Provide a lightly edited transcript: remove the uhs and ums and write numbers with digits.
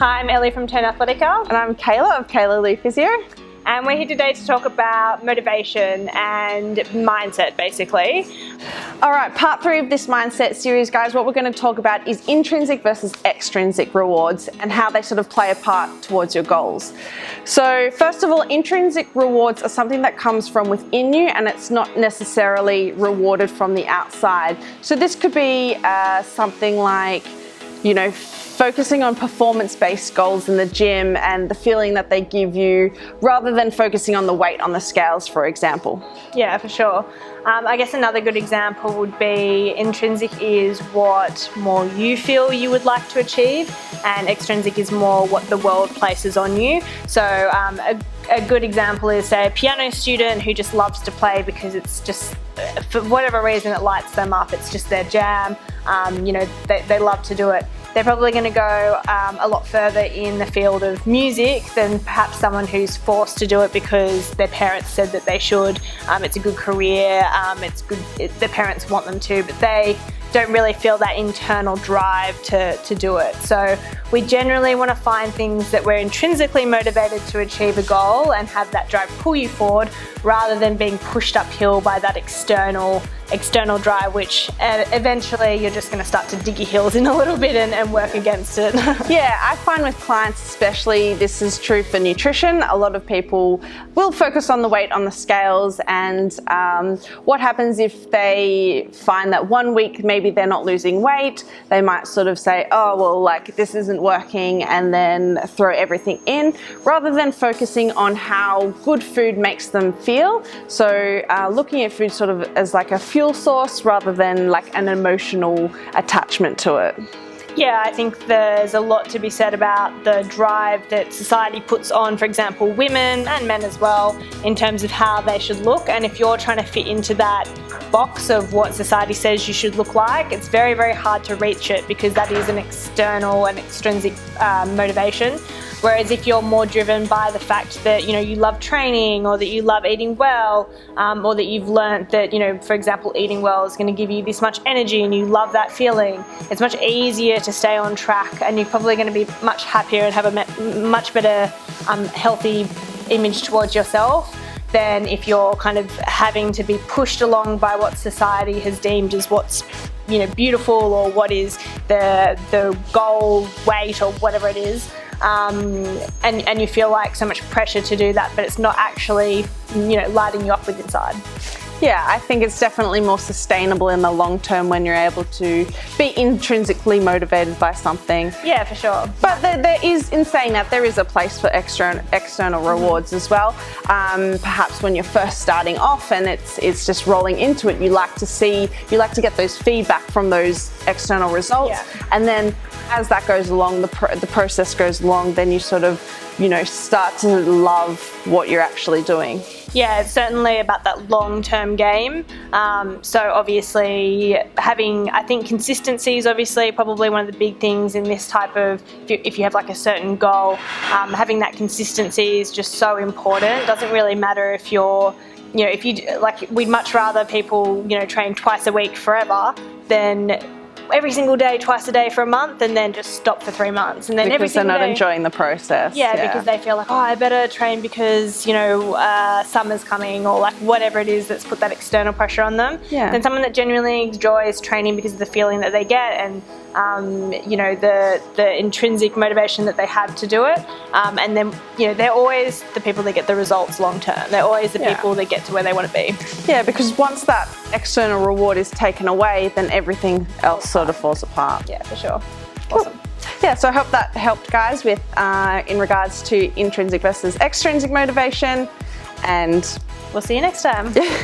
Hi, I'm Ellie from Turn Athletica. And I'm Kayla of Kayla Lee Physio. And we're here today to talk about motivation and mindset, basically. All right, part 3 of this mindset series, guys, what we're going to talk about is intrinsic versus extrinsic rewards and how they sort of play a part towards your goals. So first of all, intrinsic rewards are something that comes from within you and it's not necessarily rewarded from the outside. So this could be something like, focusing on performance-based goals in the gym and the feeling that they give you rather than focusing on the weight on the scales, for example. Yeah, for sure. I guess another good example would be intrinsic is what more you feel you would like to achieve, and extrinsic is more what the world places on you. So a good example is, say, a piano student who just loves to play because it's just, for whatever reason, it lights them up. It's just their jam. They love to do it. They're probably going to go a lot further in the field of music than perhaps someone who's forced to do it because their parents said that they should. It's a good career, their parents want them to, but they don't really feel that internal drive to do it. So we generally want to find things that we're intrinsically motivated to achieve a goal and have that drive pull you forward, rather than being pushed uphill by that external drive, which eventually you're just going to start to dig your heels in a little bit and work against it. Yeah, I find with clients especially, this is true for nutrition. A lot of people will focus on the weight on the scales, and what happens if they find that one week maybe they're not losing weight, they might sort of say, oh, well, like this isn't working, and then throw everything in, rather than focusing on how good food makes them feel. So looking at food sort of as like a fuel source rather than like an emotional attachment to it. Yeah, I think there's a lot to be said about the drive that society puts on, for example, women and men as well, in terms of how they should look. And if you're trying to fit into that box of what society says you should look like, it's very, very hard to reach it, because that is an external and extrinsic motivation. Whereas if you're more driven by the fact that, you love training, or that you love eating well, or that you've learned that, for example, eating well is going to give you this much energy and you love that feeling, it's much easier to stay on track, and you're probably going to be much happier and have a much better healthy image towards yourself than if you're kind of having to be pushed along by what society has deemed as what's beautiful, or what is the goal weight, or whatever it is. And you feel like so much pressure to do that, but it's not actually, lighting you up with inside. Yeah, I think it's definitely more sustainable in the long term when you're able to be intrinsically motivated by something. Yeah, for sure. But there is, in saying that, there is a place for external rewards as well. Perhaps when you're first starting off and it's just rolling into it, you like to get those feedback from those external results. Yeah. And then as that goes along, the process goes along, then you sort of, start to love what you're actually doing. Yeah, it's certainly about that long-term game. So obviously I think consistency is obviously probably one of the big things in this type of, if you have like a certain goal, having that consistency is just so important. It doesn't really matter if you're, we'd much rather people, train twice a week forever than every single day, twice a day for a month, and then just stop for 3 months. And then because they're not enjoying the process. Yeah, because they feel like, I better train because, summer's coming, or like whatever it is that's put that external pressure on them. Yeah. Then someone that genuinely enjoys training because of the feeling that they get, and the intrinsic motivation that they have to do it. And then, they're always the people that get the results long term. They're always the people that get to where they want to be. Yeah, because once that external reward is taken away, then everything else sort of falls apart. Yeah, for sure. Cool. Awesome. Yeah, so I hope that helped, guys, with in regards to intrinsic versus extrinsic motivation, and We'll see you next time.